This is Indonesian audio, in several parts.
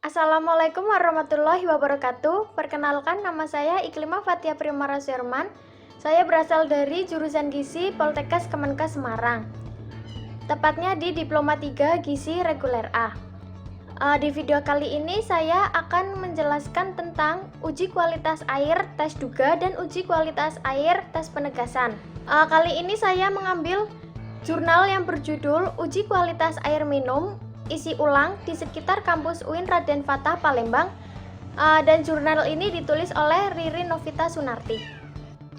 Assalamualaikum warahmatullahi wabarakatuh. Perkenalkan, nama saya Iklimah Fatia Primara Sherman. Saya berasal dari jurusan Gizi Poltekkes Kemenkes Semarang. Tepatnya di Diploma 3 Gizi Reguler A. Di video kali ini saya akan menjelaskan tentang uji kualitas air tes duga dan uji kualitas air tes penegasan. Kali ini saya mengambil jurnal yang berjudul Uji Kualitas Air Minum isi ulang di sekitar kampus UIN Raden Fatah Palembang, dan jurnal ini ditulis oleh Ririn Novita Sunarti.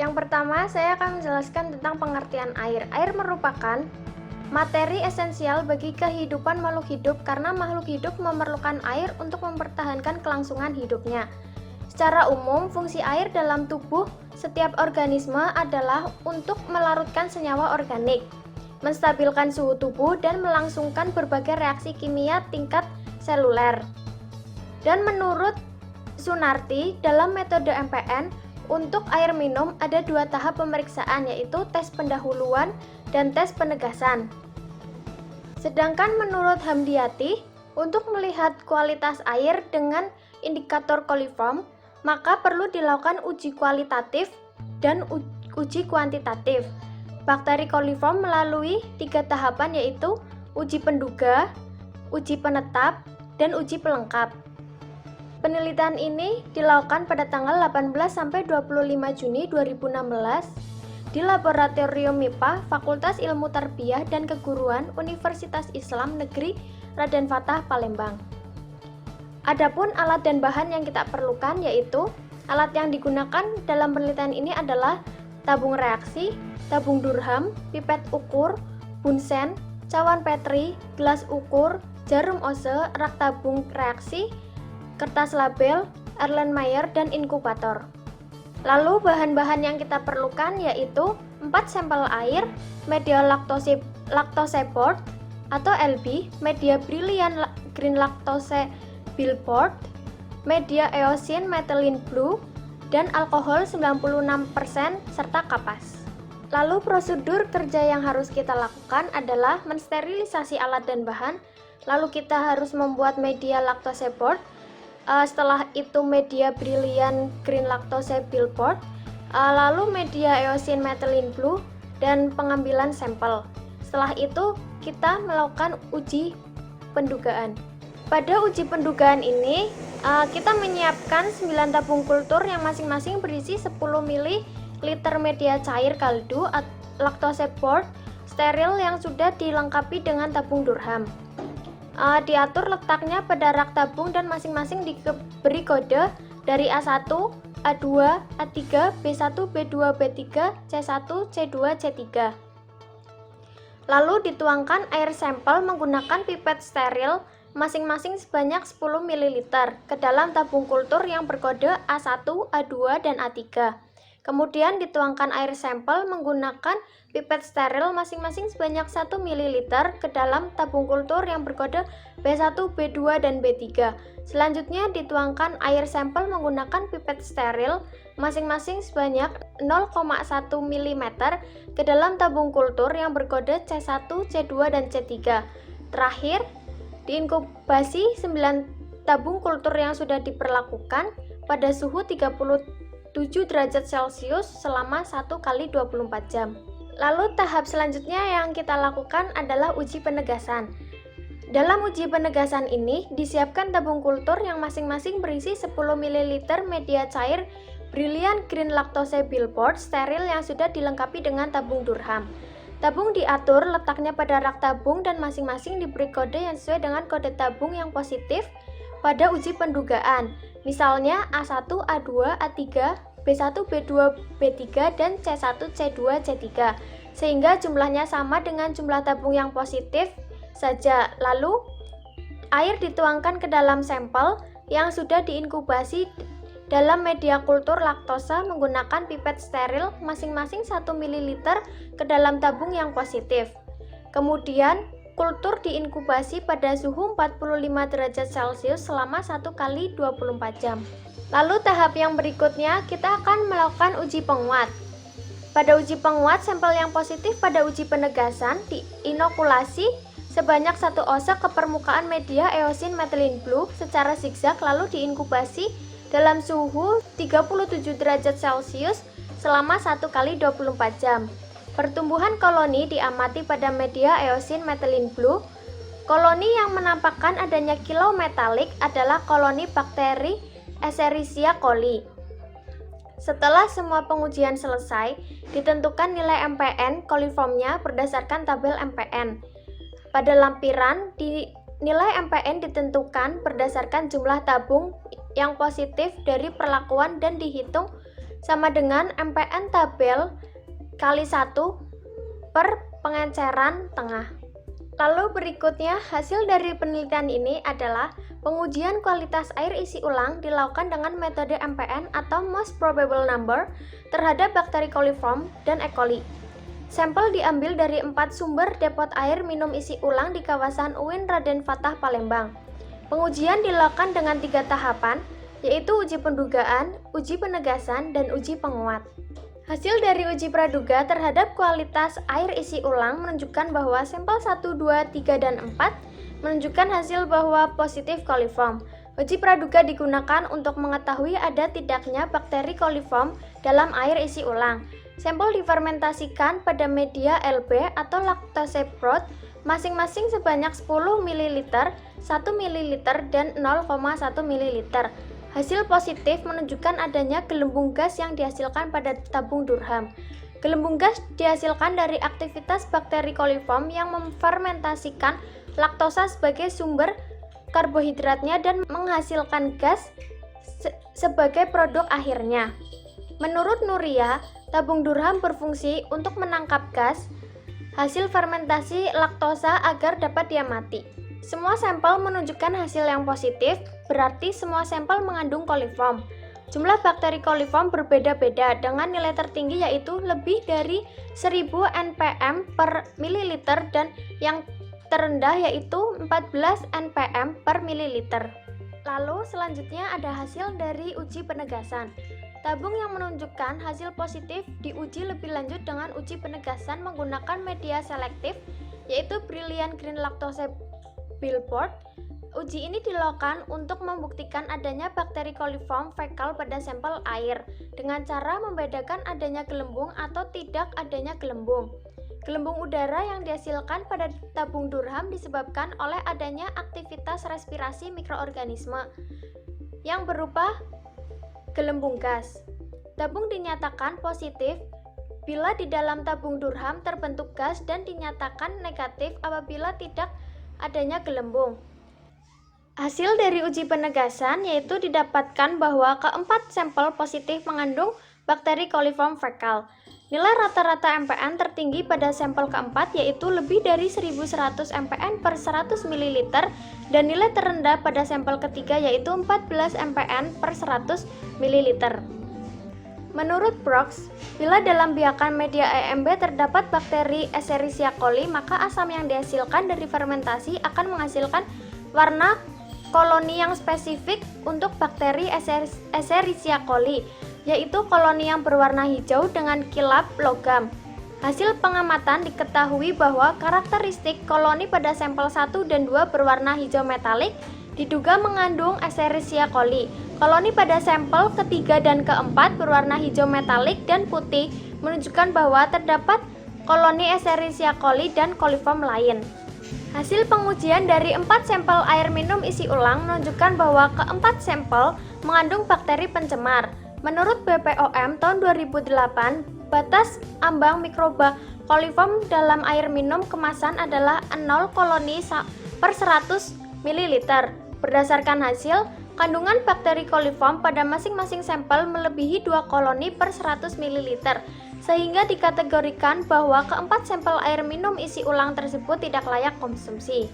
Yang pertama, saya akan menjelaskan tentang pengertian air. Air merupakan materi esensial bagi kehidupan makhluk hidup karena makhluk hidup memerlukan air untuk mempertahankan kelangsungan hidupnya. Secara umum, fungsi air dalam tubuh setiap organisme adalah untuk melarutkan senyawa organik, menstabilkan suhu tubuh, dan melangsungkan berbagai reaksi kimia tingkat seluler. Dan menurut Sunarti, dalam metode MPN, untuk air minum ada dua tahap pemeriksaan, yaitu tes pendahuluan dan tes penegasan. Sedangkan menurut Hamdiati, untuk melihat kualitas air dengan indikator coliform, maka perlu dilakukan uji kualitatif dan uji kuantitatif. Bakteri coliform melalui 3 tahapan, yaitu uji penduga, uji penetap, dan uji pelengkap. Penelitian ini dilakukan pada tanggal 18-25 Juni 2016 di Laboratorium MIPA Fakultas Ilmu Tarbiyah dan Keguruan Universitas Islam Negeri Raden Fatah Palembang. Adapun alat dan bahan yang kita perlukan, yaitu alat yang digunakan dalam penelitian ini adalah tabung reaksi, tabung Durham, pipet ukur, bunsen, cawan Petri, gelas ukur, jarum Ose, rak tabung reaksi, kertas label, Erlenmeyer, dan inkubator. Lalu bahan-bahan yang kita perlukan yaitu 4 sampel air, media laktose board atau LB, media Brilliant Green Lactose Billboard, media eosin methylene blue, dan alkohol 96% serta kapas. Lalu prosedur kerja yang harus kita lakukan adalah mensterilisasi alat dan bahan, lalu kita harus membuat media laktose board, setelah itu media Brilliant Green Lactose Billboard, lalu media eosin methylene blue, dan pengambilan sampel. Setelah itu kita melakukan uji pendugaan. Pada uji pendugaan ini kita menyiapkan 9 tabung kultur yang masing-masing berisi 10 ml media cair kaldu laktose board steril yang sudah dilengkapi dengan tabung Durham. Diatur letaknya pada rak tabung dan masing-masing diberi kode dari A1, A2, A3, B1, B2, B3, C1, C2, C3. Lalu dituangkan air sampel menggunakan pipet steril masing-masing sebanyak 10 ml ke dalam tabung kultur yang berkode A1, A2, dan A3. Kemudian dituangkan air sampel menggunakan pipet steril masing-masing sebanyak 1 ml ke dalam tabung kultur yang berkode B1, B2, dan B3. Selanjutnya dituangkan air sampel menggunakan pipet steril masing-masing sebanyak 0,1 mm ke dalam tabung kultur yang berkode C1, C2, dan C3. Terakhir, diinkubasi 9 tabung kultur yang sudah diperlakukan pada suhu 37 derajat Celcius selama 1 kali 24 jam. Lalu tahap selanjutnya yang kita lakukan adalah uji penegasan. Dalam uji penegasan ini disiapkan tabung kultur yang masing-masing berisi 10 ml media cair Brilliant Green Lactose Billboard steril yang sudah dilengkapi dengan tabung Durham. Tabung diatur letaknya pada rak tabung dan masing-masing diberi kode yang sesuai dengan kode tabung yang positif pada uji pendugaan. Misalnya A1, A2, A3, B1, B2, B3, dan C1, C2, C3, sehingga jumlahnya sama dengan jumlah tabung yang positif saja. Lalu, air dituangkan ke dalam sampel yang sudah diinkubasi dalam media kultur laktosa menggunakan pipet steril masing-masing 1 ml ke dalam tabung yang positif. Kemudian, kultur diinkubasi pada suhu 45 derajat Celcius selama 1 kali 24 jam. Lalu tahap yang berikutnya kita akan melakukan uji penguat. Pada uji penguat, sampel yang positif pada uji penegasan diinokulasi sebanyak 1 oz ke permukaan media eosin methylene blue secara zigzag lalu diinkubasi dalam suhu 37 derajat Celcius selama 1 kali 24 jam. Pertumbuhan koloni diamati pada media eosin methylene blue. Koloni yang menampakkan adanya kilau metalik adalah koloni bakteri Escherichia coli. Setelah semua pengujian selesai, ditentukan nilai MPN coliformnya berdasarkan tabel MPN. Pada lampiran, nilai MPN ditentukan berdasarkan jumlah tabung yang positif dari perlakuan dan dihitung sama dengan MPN tabel kali 1 per pengenceran tengah. Lalu berikutnya, hasil dari penelitian ini adalah pengujian kualitas air isi ulang dilakukan dengan metode MPN atau Most Probable Number terhadap bakteri coliform dan E. coli. Sampel diambil dari 4 sumber depot air minum isi ulang di kawasan UIN Raden Fatah Palembang. Pengujian dilakukan dengan 3 tahapan, yaitu uji pendugaan, uji penegasan, dan uji penguat. Hasil dari uji praduga terhadap kualitas air isi ulang menunjukkan bahwa sampel 1, 2, 3, dan 4 menunjukkan hasil bahwa positif coliform. Uji praduga digunakan untuk mengetahui ada tidaknya bakteri coliform dalam air isi ulang. Sampel difermentasikan pada media LB atau lactose broth masing-masing sebanyak 10 ml, 1 ml, dan 0,1 ml. Hasil positif menunjukkan adanya gelembung gas yang dihasilkan pada tabung Durham. Gelembung gas dihasilkan dari aktivitas bakteri coliform yang memfermentasikan laktosa sebagai sumber karbohidratnya dan menghasilkan gas sebagai produk akhirnya. Menurut Nuria, tabung Durham berfungsi untuk menangkap gas hasil fermentasi laktosa agar dapat diamati. Semua sampel menunjukkan hasil yang positif, berarti semua sampel mengandung coliform. Jumlah bakteri coliform berbeda-beda dengan nilai tertinggi yaitu lebih dari 1000 npm per mililiter dan yang terendah yaitu 14 npm per mililiter. Lalu selanjutnya ada hasil dari uji penegasan. Tabung yang menunjukkan hasil positif diuji lebih lanjut dengan uji penegasan menggunakan media selektif yaitu Brilliant Green Lactose Billboard. Uji ini dilakukan untuk membuktikan adanya bakteri coliform fekal pada sampel air dengan cara membedakan adanya gelembung atau tidak adanya gelembung. Gelembung udara yang dihasilkan pada tabung Durham disebabkan oleh adanya aktivitas respirasi mikroorganisme yang berupa gelembung gas. Tabung dinyatakan positif bila di dalam tabung Durham terbentuk gas dan dinyatakan negatif apabila tidak adanya gelembung. Hasil dari uji penegasan yaitu didapatkan bahwa keempat sampel positif mengandung bakteri coliform fekal. Nilai rata-rata MPN tertinggi pada sampel keempat yaitu lebih dari 1100 MPN per 100 ml dan nilai terendah pada sampel ketiga yaitu 14 MPN per 100 ml. Menurut Brooks, bila dalam biakan media EMB terdapat bakteri Escherichia coli, maka asam yang dihasilkan dari fermentasi akan menghasilkan warna koloni yang spesifik untuk bakteri Escherichia coli, yaitu koloni yang berwarna hijau dengan kilap logam. Hasil pengamatan diketahui bahwa karakteristik koloni pada sampel 1 dan 2 berwarna hijau metalik diduga mengandung Escherichia coli. Koloni pada sampel ketiga dan keempat berwarna hijau metalik dan putih menunjukkan bahwa terdapat koloni Escherichia coli dan coliform lain. Hasil pengujian dari 4 sampel air minum isi ulang menunjukkan bahwa keempat sampel mengandung bakteri pencemar. Menurut BPOM tahun 2008, batas ambang mikroba coliform dalam air minum kemasan adalah 0 koloni per 100 ml. Berdasarkan hasil, kandungan bakteri coliform pada masing-masing sampel melebihi 2 koloni per 100 ml, sehingga dikategorikan bahwa keempat sampel air minum isi ulang tersebut tidak layak konsumsi.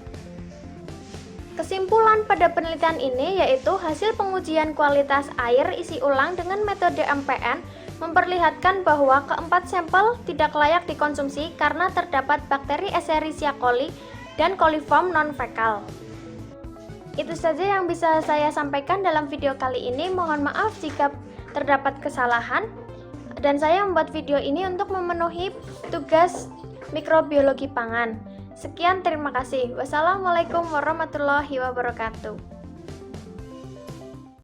Kesimpulan pada penelitian ini yaitu hasil pengujian kualitas air isi ulang dengan metode MPN memperlihatkan bahwa keempat sampel tidak layak dikonsumsi karena terdapat bakteri Escherichia coli dan coliform non-fekal. Itu saja yang bisa saya sampaikan dalam video kali ini. Mohon maaf jika terdapat kesalahan. Dan saya membuat video ini untuk memenuhi tugas mikrobiologi pangan. Sekian, terima kasih. Wassalamualaikum warahmatullahi wabarakatuh.